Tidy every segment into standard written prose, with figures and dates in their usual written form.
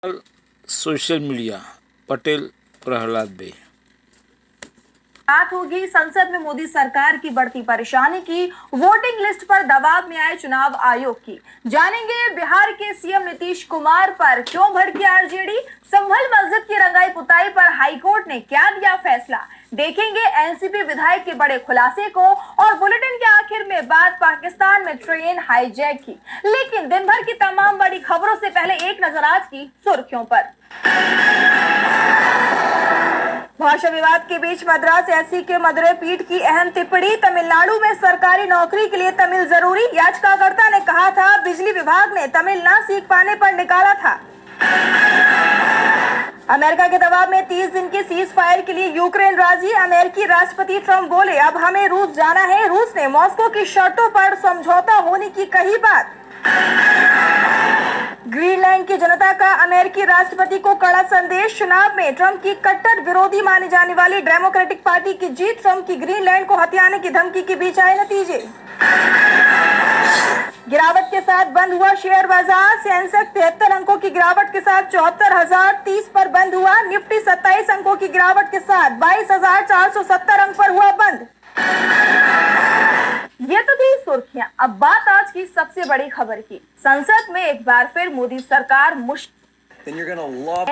Social media Patel Prahlad बे। बात होगी संसद में मोदी सरकार की बढ़ती परेशानी की, वोटिंग लिस्ट पर दबाव में आए चुनाव आयोग की। जानेंगे बिहार के सीएम नीतीश कुमार पर क्यों भड़की आरजेडी, संभल मस्जिद की रंगाई पुताई पर हाईकोर्ट ने क्या दिया फैसला। देखेंगे एनसीपी विधायक के बड़े खुलासे को और बुलेटिन के आखिर में बात पाकिस्तान में ट्रेन हाईजैक की। लेकिन दिन भर की तमाम बड़ी खबरों से पहले एक नजर आज की सुर्खियों पर। भाषा विवाद के बीच मद्रास एससी के मदुरै पीठ की अहम टिप्पणी, तमिलनाडु में सरकारी नौकरी के लिए तमिल जरूरी। याचिकाकर्ता ने कहा था बिजली विभाग ने तमिल न सीख पाने पर निकाला था। अमेरिका के दबाव में 30 दिन की सीज फायर के लिए यूक्रेन राजी। अमेरिकी राष्ट्रपति ट्रंप बोले अब हमें रूस जाना है। रूस ने मॉस्को की शर्तों पर समझौता होने की कही बात। ग्रीनलैंड की जनता का अमेरिकी राष्ट्रपति को कड़ा संदेश, चुनाव में ट्रंप की कट्टर विरोधी मानी जाने वाली डेमोक्रेटिक पार्टी की जीत, ट्रंप की ग्रीनलैंड को हथियाने की धमकी के बीच आए नतीजे। गिरावट के साथ बंद हुआ शेयर बाजार, सेंसेक्स 73 अंकों की गिरावट के साथ 74,030 पर बंद हुआ। निफ्टी 27 अंकों की गिरावट के साथ 22,470 अंक पर हुआ बंद। ये तो थी सुर्खियां। अब बात आज की सबसे बड़ी खबर की। संसद में एक बार फिर मोदी सरकार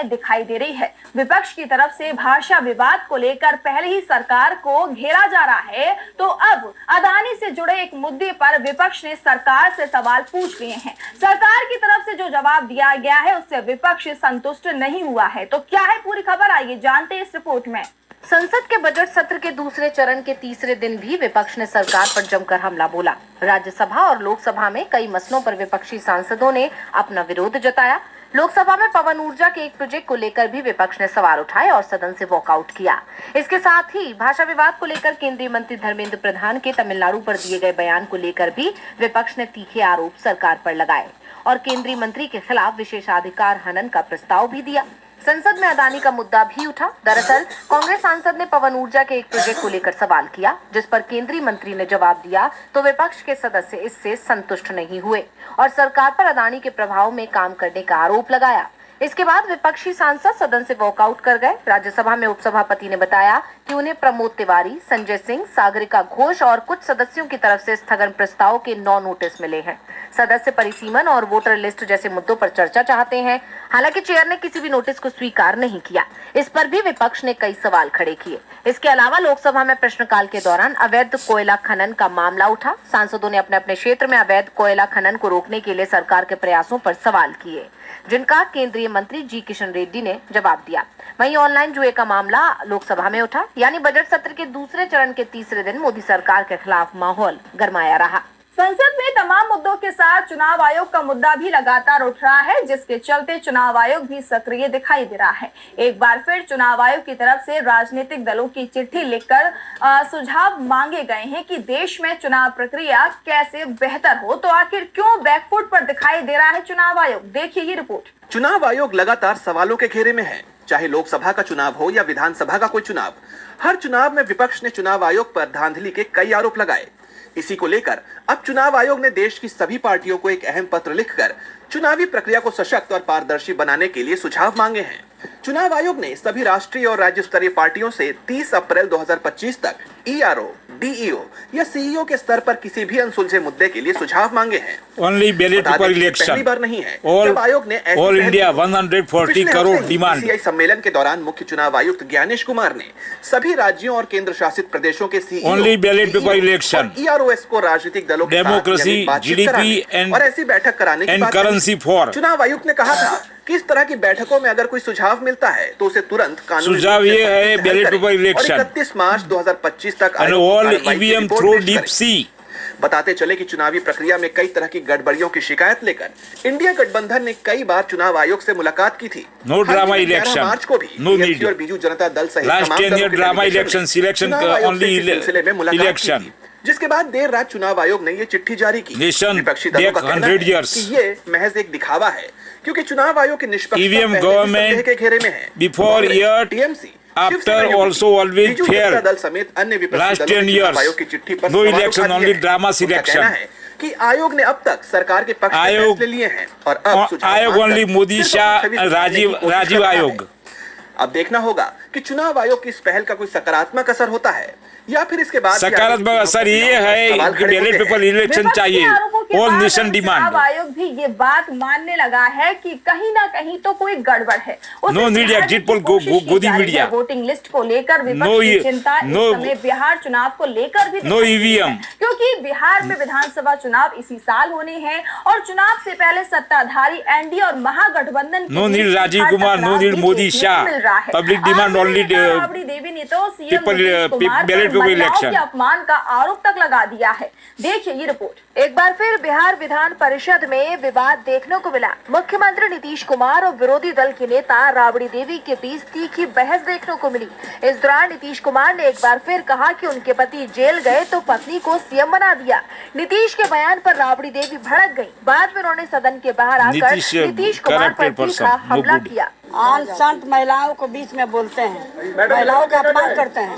दिखाई दे रही है। विपक्ष की तरफ से भाषा विवाद को लेकर पहले ही सरकार को घेरा जा रहा है, तो अब अदानी से जुड़े एक मुद्दे पर विपक्ष ने सरकार से सवाल पूछ लिए हैं। सरकार की तरफ से जो जवाब दिया गया है उससे विपक्ष संतुष्ट नहीं हुआ है। तो क्या है पूरी खबर, आइए जानते हैं इस रिपोर्ट में। संसद के बजट सत्र के दूसरे चरण के तीसरे दिन भी विपक्ष ने सरकार पर जमकर हमला बोला। राज्यसभा और लोकसभा में कई मसलों पर विपक्षी सांसदों ने अपना विरोध जताया। लोकसभा में पवन ऊर्जा के एक प्रोजेक्ट को लेकर भी विपक्ष ने सवाल उठाए और सदन से वॉकआउट किया। इसके साथ ही भाषा विवाद को लेकर केंद्रीय मंत्री धर्मेंद्र प्रधान के तमिलनाडु पर दिए गए बयान को लेकर भी विपक्ष ने तीखे आरोप सरकार पर लगाए और केंद्रीय मंत्री के खिलाफ विशेषाधिकार हनन का प्रस्ताव भी दिया। संसद में अदानी का मुद्दा भी उठा। दरअसल कांग्रेस सांसद ने पवन ऊर्जा के एक प्रोजेक्ट को लेकर सवाल किया, जिस पर केंद्रीय मंत्री ने जवाब दिया, तो विपक्ष के सदस्य इससे संतुष्ट नहीं हुए और सरकार पर अदानी के प्रभाव में काम करने का आरोप लगाया। इसके बाद विपक्षी सांसद सदन से वॉकआउट कर गए। राज्यसभा में उपसभापति ने बताया कि उन्हें प्रमोद तिवारी, संजय सिंह, सागरिका घोष और कुछ सदस्यों की तरफ से स्थगन प्रस्ताव के 9 नोटिस मिले हैं। सदस्य परिसीमन और वोटर लिस्ट जैसे मुद्दों पर चर्चा चाहते हैं। हालांकि चेयर ने किसी भी नोटिस को स्वीकार नहीं किया। इस पर भी विपक्ष ने कई सवाल खड़े किए। इसके अलावा लोकसभा में प्रश्नकाल के दौरान अवैध कोयला खनन का मामला उठा। सांसदों ने अपने अपने क्षेत्र में अवैध कोयला खनन को रोकने के लिए सरकार के प्रयासों पर सवाल किए, जिनका केंद्रीय मंत्री जी किशन रेड्डी ने जवाब दिया। वहीं ऑनलाइन जुए का मामला लोकसभा में उठा। यानी बजट सत्र के दूसरे चरण के तीसरे दिन मोदी सरकार के खिलाफ माहौल गरमाया रहा। संसद में तमाम मुद्दों के साथ चुनाव आयोग का मुद्दा भी लगातार उठ रहा है, जिसके चलते चुनाव आयोग भी सक्रिय दिखाई दे रहा है। एक बार फिर चुनाव आयोग की तरफ से राजनीतिक दलों की चिट्ठी लिखकर सुझाव मांगे गए हैं कि देश में चुनाव प्रक्रिया कैसे बेहतर हो। तो आखिर क्यों बैकफुट पर दिखाई दे रहा है चुनाव आयोग, देखिए ये रिपोर्ट। चुनाव आयोग लगातार सवालों के घेरे में है, चाहे लोकसभा का चुनाव हो या विधानसभा का कोई चुनाव। हर चुनाव में विपक्ष ने चुनाव आयोग पर धांधली के कई आरोप लगाए। इसी को लेकर अब चुनाव आयोग ने देश की सभी पार्टियों को एक अहम पत्र लिखकर चुनावी प्रक्रिया को सशक्त और पारदर्शी बनाने के लिए सुझाव मांगे हैं। चुनाव आयोग ने सभी राष्ट्रीय और राज्य स्तरीय पार्टियों से 30 अप्रैल 2025 तक ईआरओ, डीईओ या सीईओ के स्तर पर किसी भी अनसुलझे मुद्दे के लिए सुझाव मांगे हैं। ओनली बैलेट पर इलेक्शन पहली बार नहीं है जब आयोग ने all India 140 crore demand. CI सम्मेलन के दौरान मुख्य चुनाव आयुक्त ज्ञानेश कुमार ने सभी राज्यों और केंद्र शासित प्रदेशों के CEO, only ballot paper election, EROs को राजनीतिक दलों के डेमोक्रेसी, जीडीपी एंड और ऐसी बैठक कराने की बात करेंसी फॉर। चुनाव आयुक्त ने कहा था कि इस तरह की बैठकों में अगर कोई सुझाव मिलता है तो उसे तुरंत कानूनी सुझाव ये है बैलेट पेपर इलेक्शन 31 मार्च 2025 तक ईवीएम थ्रू डीप सी। बताते चले कि चुनावी प्रक्रिया में कई तरह की गड़बड़ियों की शिकायत लेकर इंडिया गठबंधन ने कई बार चुनाव आयोग से मुलाकात की थी। नो ड्रामा इलेक्शन, मार्च को भी नो मीडिया और बीजू जनता दल सहित last 10 year drama election selection only election. जिसके बाद देर रात चुनाव आयोग ने ये चिट्ठी जारी की। विपक्षी दलों का कहना है कि ये महज एक दिखावा है, क्योंकि चुनाव आयोग की निष्पक्षता गवर्नमेंट के घेरे में है। Before year TMC after also always fair दल समेत अन्य last 10 years no election only drama selection कि आयोग ने अब तक सरकार के पक्ष में फैसले लिए हैं और अब सुझाव आयोग ओनली मोदी शाह राजीव आयोग। अब देखना होगा कि चुनाव आयोग की इस पहल का कोई सकारात्मक असर होता है या फिर इसके बाद सकारात्मक असर ये है कि बैलेट पेपर इलेक्शन चाहिए और नेशन डिमांड। चुनाव आयोग भी ये बात मानने लगा है कि कहीं ना कहीं तो कोई गड़बड़ है। नो नीड एग्जिट पोल गोदी मीडिया। वोटिंग लिस्ट को लेकर विपक्ष की चिंता इस समय बिहार चुनाव को लेकर भी नो ईवीएम, क्योंकि बिहार में विधानसभा चुनाव इसी साल होने हैं और चुनाव से पहले सत्ताधारी एनडीए और Mahagathbandhan no need Rajiv Kumar, no need Modi Shah, public demand only Rabri Devi ने तो सीएम नीतीश कुमार पर महिलाओं के अपमान का आरोप तक लगा दिया है। देखिए ये रिपोर्ट। एक बार फिर बिहार विधान परिषद में विवाद देखने को मिला। मुख्यमंत्री नीतीश कुमार और विरोधी दल के नेता राबड़ी देवी के बीच तीखी बहस देखने को मिली। इस दौरान नीतीश कुमार ने एक बार फिर कहा कि उनके पति जेल गए तो पत्नी को सीएम बना दिया। नीतीश के बयान पर राबड़ी देवी भड़क गई। बाद में उन्होंने सदन के बाहर आकर नीतीश कुमार पर तीखा हमला किया। संत महिलाओं को बीच में बोलते हैं, महिलाओं का अपमान करते हैं।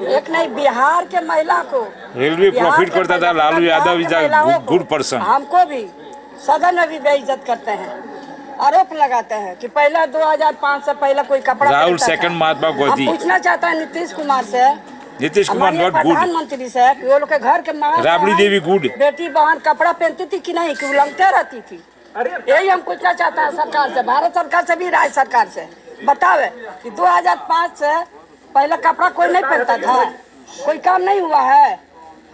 एक नहीं, बिहार के महिला को रेलवे प्रॉफिट करता था Lalu Yadav is a good person. हमको भी सदन में भी बेइज्जत करते हैं, आरोप लगाते हैं कि पहले 2005 से पहले कोई कपड़ा राहुल सेकंड महात्मा गांधी। पूछना चाहता है नीतीश कुमार से, नीतीश कुमार नॉट गुड, प्रधानमंत्री से, वो लोग के घर के माँ राबड़ी देवी गुड, बेटी बहन कपड़ा पहनती थी कि नहीं, कि उलंगते रहती थी। यही हम पूछना चाहते हैं सरकार से, भारत सरकार से भी, राज्य सरकार से। बतावे कि 2005 से पहले कपड़ा कोई नहीं पहनता था, कोई काम नहीं हुआ है।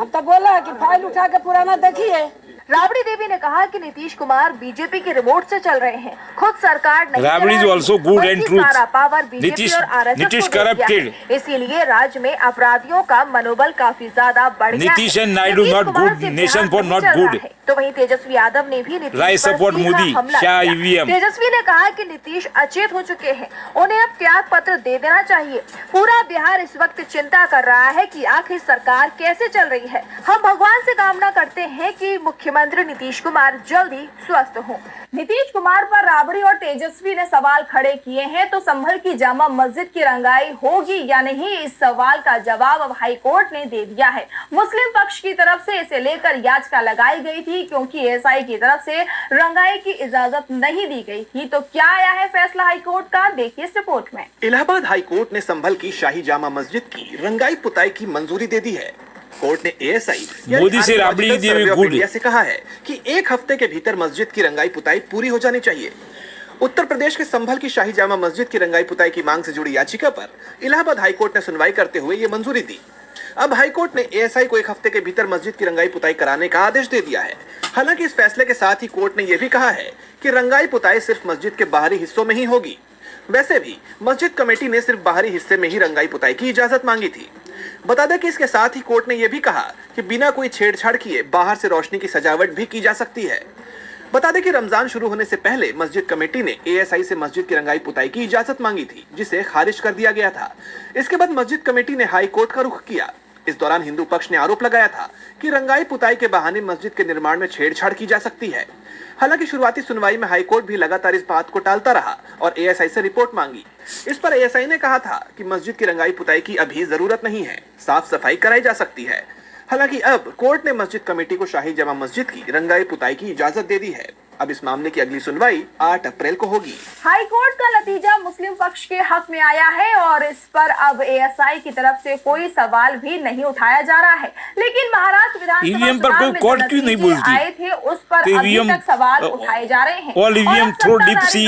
हम तो बोला है कि फाइल उठा के पुराना देखिए। राबड़ी देवी ने कहा कि नीतीश कुमार बीजेपी के रिमोट से चल रहे हैं, खुद सरकार नहीं Rabri is also good and truth. सारा पावर बीजेपी और आरएसएस को दे दिया है। इसीलिए राज्य में अपराधियों का मनोबल काफी ज्यादा बढ़ गया है। Nitish and Naidu not good, nation for not good. तो वहीं तेजस्वी यादव ने भी Nitish right support Modi Shah EVM. Tejashwi ने कहा कि नीतीश अचेत हो चुके हैं, उन्हें अब त्याग पत्र दे देना चाहिए। पूरा बिहार इस वक्त चिंता कर रहा है कि आखिर सरकार कैसे चल रही है। हम भगवान से कामना करते हैं कि मुख्यमंत्री नीतीश कुमार जल्दी स्वस्थ हों। नीतीश कुमार पर राबड़ी और तेजस्वी ने सवाल खड़े किए हैं, तो संभल की जामा मस्जिद की रंगाई होगी या नहीं, इस सवाल का जवाब अब हाईकोर्ट ने दे दिया है। मुस्लिम पक्ष की तरफ से इसे लेकर याचिका लगाई गई थी क्योंकि एएसआई की तरफ से रंगाई की इजाजत नहीं दी गई थी। तो क्या आया है फैसला हाईकोर्ट का, देखिए इस रिपोर्ट में। इलाहाबाद हाईकोर्ट ने संभल की शाही जामा मस्जिद की रंगाई पुताई की मंजूरी दे दी है। कोर्ट ने एएसआई मोदी से राबड़ी देवी गुड से कहा है कि 1 हफ्ते के भीतर मस्जिद की रंगाई पुताई पूरी हो जानी चाहिए। उत्तर प्रदेश के संभल की शाही जामा मस्जिद की रंगाई पुताई की मांग से जुड़ी याचिका पर इलाहाबाद हाईकोर्ट ने सुनवाई करते हुए ये मंजूरी दी। अब हाईकोर्ट ने एएसआई को 1 हफ्ते के भीतर मस्जिद की रंगाई पुताई कराने का आदेश दे दिया है। हालांकि इस फैसले के साथ ही कोर्ट ने यह भी कहा है कि रंगाई पुताई सिर्फ मस्जिद के बाहरी हिस्सों में ही होगी। वैसे भी मस्जिद कमेटी ने सिर्फ बाहरी हिस्से में ही रंगाई पुताई की इजाजत मांगी थी। बता दें कि इसके साथ ही कोर्ट ने यह भी कहा कि बिना कोई छेड़छाड़ किए बाहर से रोशनी की सजावट भी की जा सकती है। बता दें कि रमजान शुरू होने से पहले मस्जिद कमेटी ने एएसआई से मस्जिद की रंगाई पुताई की इजाजत मांगी थी, जिसे खारिज कर दिया गया था। इसके बाद मस्जिद कमेटी ने हाई कोर्ट का रुख किया। इस दौरान हिंदू पक्ष ने आरोप लगाया था कि रंगाई पुताई के बहाने मस्जिद के निर्माण में छेड़छाड़ की जा सकती है। हालांकि शुरुआती सुनवाई में हाईकोर्ट भी लगातार इस बात को टालता रहा और एएसआई से रिपोर्ट मांगी। इस पर एएसआई ने कहा था कि मस्जिद की रंगाई पुताई की अभी जरूरत नहीं है, साफ सफाई कराई जा सकती है। हालांकि अब कोर्ट ने मस्जिद कमेटी को शाही जामा मस्जिद की रंगाई पुताई की इजाजत दे दी है। अब इस मामले की अगली सुनवाई 8 अप्रैल को होगी। हाई कोर्ट का नतीजा मुस्लिम पक्ष के हक में आया है और इस पर अब एएसआई की तरफ से कोई सवाल भी नहीं उठाया जा रहा है। लेकिन महाराष्ट्र विधानसभा पर कोई कोर्ट क्यों नहीं बोलती आए थे, उस पर अभी तक सवाल उठाए जा रहे हैं। और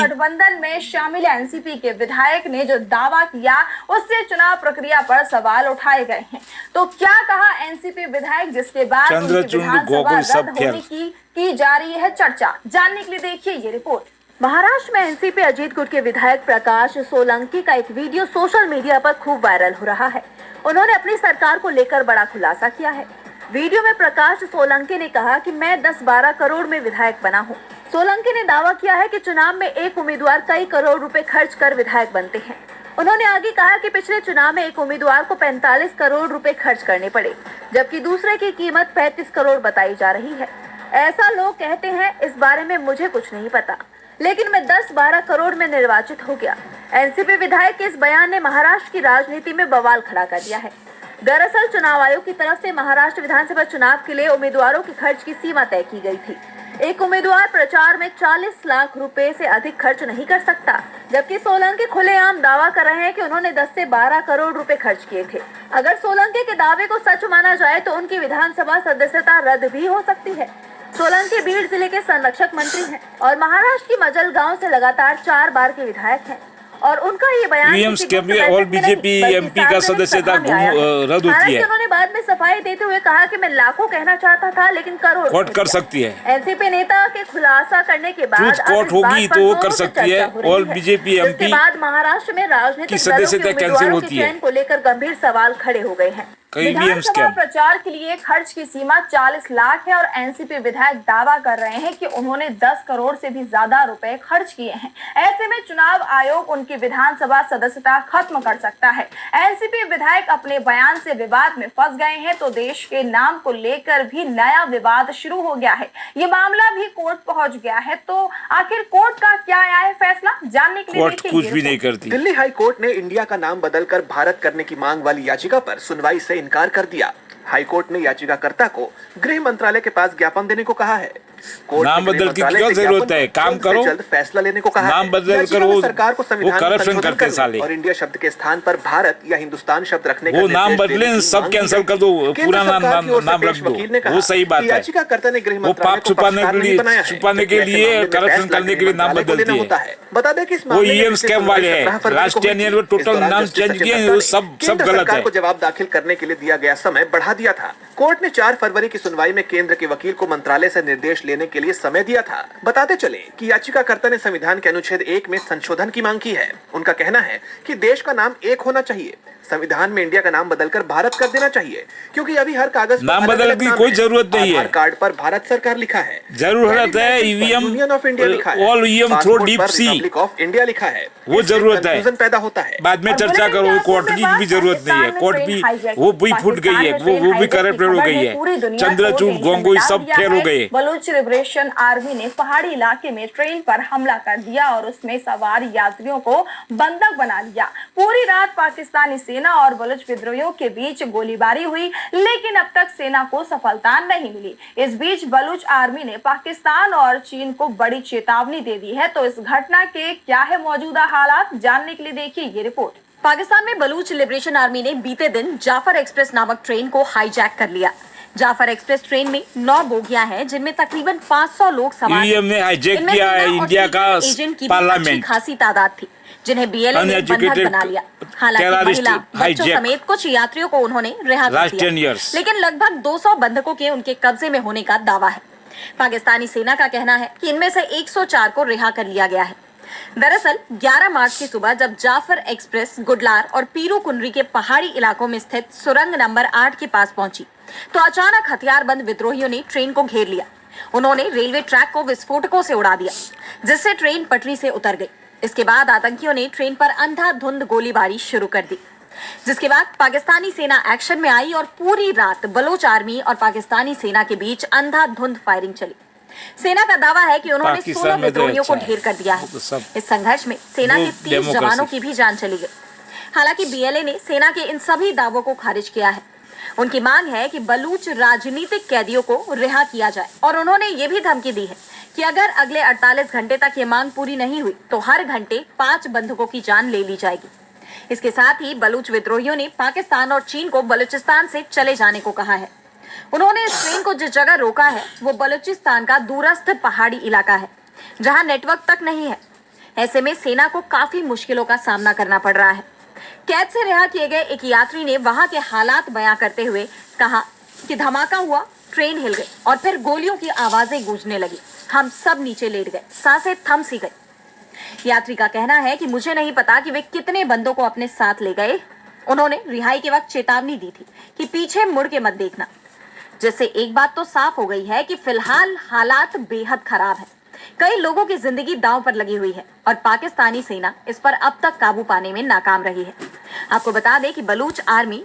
गठबंधन में शामिल एनसीपी के विधायक ने जो दावा किया उससे चुनाव प्रक्रिया पर सवाल उठाए गए हैं। तो क्या कहा एनसीपी विधायक, जिसके बाद उनकी विधानसभा रद्द होने की जा रही है चर्चा, जानने के लिए देखिए ये रिपोर्ट। महाराष्ट्र में एनसीपी अजीत गुट के विधायक प्रकाश सोलंकी का एक वीडियो सोशल मीडिया पर खूब वायरल हो रहा है। उन्होंने अपनी सरकार को लेकर बड़ा खुलासा किया है। वीडियो में प्रकाश सोलंकी ने कहा कि मैं 10-12 करोड़ में विधायक बना हूं। सोलंकी ने दावा किया है कि चुनाव में एक उम्मीदवार कई करोड़ रुपए खर्च कर विधायक बनते हैं। उन्होंने आगे कहा कि पिछले चुनाव में एक उम्मीदवार को 45 करोड़ रुपए खर्च करने पड़े, जबकि दूसरे की कीमत 35 करोड़ बताई जा रही है। ऐसा लोग कहते हैं, इस बारे में मुझे कुछ नहीं पता, लेकिन मैं 10-12 करोड़ में निर्वाचित हो गया। एनसीपी विधायक के इस बयान ने महाराष्ट्र की राजनीति में बवाल खड़ा कर दिया है। दरअसल चुनाव आयोग की तरफ से महाराष्ट्र विधानसभा चुनाव के लिए उम्मीदवारों के खर्च की सीमा तय की गई थी। एक उम्मीदवार प्रचार में 40 लाख रुपए से अधिक खर्च नहीं कर सकता, जबकि सोलंकी खुलेआम दावा कर रहे हैं कि उन्होंने 10 से 12 करोड़ रुपए खर्च किए थे। अगर सोलंकी के दावे को सच माना जाए तो उनकी विधानसभा सदस्यता रद्द भी हो सकती है। सोलंकी बीड जिले के संरक्षक मंत्री हैं और महाराष्ट्र की मजलगांव से लगातार 4 बार के विधायक हैं और उनका ये बयान और बीजेपी एमपी का सदस्यता रद्द होती है। उन्होंने बाद में सफाई देते हुए कहा कि मैं लाखों कहना चाहता था लेकिन करोड़ कोर्ट कर सकती है। एनसीपी नेता के खुलासा करने के बाद कोर्ट होगी तो वो कर सकती है और बीजेपी एमपी के बाद महाराष्ट्र में राजनीतिक सदस्यता कैंसिल होती है को लेकर गंभीर सवाल खड़े हो गए हैं। विधानसभा प्रचार के लिए खर्च की सीमा 40 लाख है और एनसीपी विधायक दावा कर रहे हैं कि उन्होंने 10 करोड़ से भी ज्यादा रुपए खर्च किए हैं। ऐसे में चुनाव आयोग उनकी विधानसभा सदस्यता खत्म कर सकता है। एनसीपी विधायक अपने बयान से विवाद में फंस गए हैं तो देश के नाम को लेकर भी नया विवाद शुरू हो गया है। ये मामला भी कोर्ट पहुंच गया है, तो आखिर कोर्ट का क्या आया है फैसला, जानने के लिए कोर्ट कुछ भी नहीं करती। दिल्ली हाई कोर्ट ने इंडिया का नाम बदलकर भारत करने की मांग वाली याचिका पर सुनवाई से इनकार कर दिया। हाई कोर्ट ने याचिकाकर्ता को गृह मंत्रालय के पास ज्ञापन देने को कहा है। नाम बदल की क्या जरूरत है, काम करो, जल्द फैसला लेने को कहा नाम बदल कर वो सरकार को संविधान करप्शन करते साले और इंडिया शब्द के स्थान पर भारत या हिंदुस्तान शब्द रखने का वो नाम बदले, सब कैंसिल कर दो, पूरा नाम रख दो, वो सही बात है। याचिकाकर्ता ने गृह वो पाप छुपाने के लिए करप्शन करने के लिए नाम बदलती है। बता दें कि इस वो ईएम स्कैम वाले हैं, राष्ट्रीय नियम में टोटल नाम चेंज किए, वो सब गलत है। को जवाब दाखिल करने के लिए दिया गया समय बढ़ा दिया था। कोर्ट ने 4 फरवरी की सुनवाई में केंद्र के वकील को मंत्रालय से निर्देश लेने के लिए समय दिया था। बताते चले कि याचिकाकर्ता ने संविधान के अनुच्छेद 1 में संशोधन की मांग की है। उनका कहना है कि देश का नाम एक होना चाहिए, संविधान में इंडिया का नाम बदलकर भारत कर देना चाहिए, क्योंकि अभी हर कागज नाम बदलने की कोई जरूरत नहीं है। कार्ड पर भारत सरकार लिखा है, जरूरत है ईवीएम यूनियन ऑफ इंडिया लिखा है, all EVM through deep sea Republic of India लिखा है। वो जरूरत है, पैदा होता है। बाद में चर्चा करो। कोर्ट की भी जरूरत नहीं है, कोर्ट भी वो भी फुट गई है, वो भी करप्टेड हो गई है, चंद्रचूड़ गोंगोई सब फेल हो गए। बलूच लिबरेशन आर्मी ने पहाड़ी इलाके में ट्रेन पर हमला कर दिया और उसमें सवार यात्रियों को बंधक बना लिया। पूरी रात पाकिस्तानी सेना और बलूच विद्रोहियों के बीच गोलीबारी हुई, लेकिन अब तक सेना को सफलता नहीं मिली। इस बीच बलूच आर्मी ने पाकिस्तान और चीन को बड़ी चेतावनी दे दी है। तो इस घटना के क्या है मौजूदा हालात, जानने के लिए देखिए ये रिपोर्ट। पाकिस्तान में बलूच लिबरेशन आर्मी ने बीते दिन जाफर एक्सप्रेस नामक ट्रेन को हाईजैक कर लिया। जाफर एक्सप्रेस ट्रेन में 9 बोगियां हैं, जिनमें तकरीबन 500 लोग सवार थे। ने हाईजैक किया है इंडिया का पार्लियामेंट, खासी तादाद थी जिन्हें बीएलए ने बंधक बना लिया। हालांकि महिला, बच्चों समेत कुछ यात्रियों को उन्होंने रिहा कर दिया, लेकिन लगभग 200 बंधकों के उनके कब्जे में होने का दावा है। पाकिस्तानी सेना का कहना है कि इनमें से 104 को रिहा कर लिया गया है। दरअसल 11 मार्च की सुबह जब जाफर एक्सप्रेस गुडलार और पीरू कुनरी के पहाड़ी इलाकों में स्थित सुरंग नंबर 8 के पास पहुंची तो अचानक हथियारबंद विद्रोहियों ने ट्रेन को घेर लिया। उन्होंने रेलवे ट्रैक को विस्फोटकों से उड़ा दिया, जिससे ट्रेन पटरी से उतर गई। इसके बाद आतंकियों ने ट्रेन पर अंधाधुंध गोलीबारी शुरू कर दी, जिसके बाद पाकिस्तानी सेना एक्शन में आई और पूरी रात बलोच आर्मी और पाकिस्तानी सेना के बीच अंधाधुंध फायरिंग चली। सेना का दावा है कि उन्होंने 16 विद्रोहियों को ढेर कर दिया है। इस संघर्ष में सेना के 30 जवानों की भी जान चली गई। हालांकि बीएलए ने सेना के इन सभी दावों को खारिज किया है। उनकी मांग है कि बलूच राजनीतिक कैदियों को रिहा किया जाए और उन्होंने ये भी धमकी दी है कि अगर अगले 48 घंटे तक ये मांग पूरी नहीं हुई तो हर घंटे 5 बंधकों की जान ले ली जाएगी। इसके साथ ही बलूच विद्रोहियों ने पाकिस्तान और चीन को बलूचिस्तान से चले जाने को कहा है। उन्होंने इस ट्रेन को जिस जगह रोका है वो बलूचिस्तान का दूरस्थ पहाड़ी इलाका है, जहां नेटवर्क तक नहीं है। ऐसे में सेना को काफी मुश्किलों का सामना करना पड़ रहा है। कैद से रिहा किए गए एक यात्री ने वहां के हालात बयां करते हुए कहा कि धमाका हुआ, ट्रेन हिल गई और फिर गोलियों की आवाजें गूंजने लगी। हम सब नीचे लेट गए, सांसें थम सी गई। यात्री का कहना है कि मुझे नहीं पता कि वे कितने बंदों को अपने साथ ले गए। उन्होंने रिहाई के वक्त चेतावनी दी थी कि पीछे मुड़ के मत देखना, जिससे एक बात तो साफ हो गई है कि फिलहाल हालात बेहद खराब है। कई लोगों की जिंदगी दांव पर लगी हुई है और पाकिस्तानी सेना इस पर अब तक काबू पाने में नाकाम रही है। आपको बता दें कि बलूच आर्मी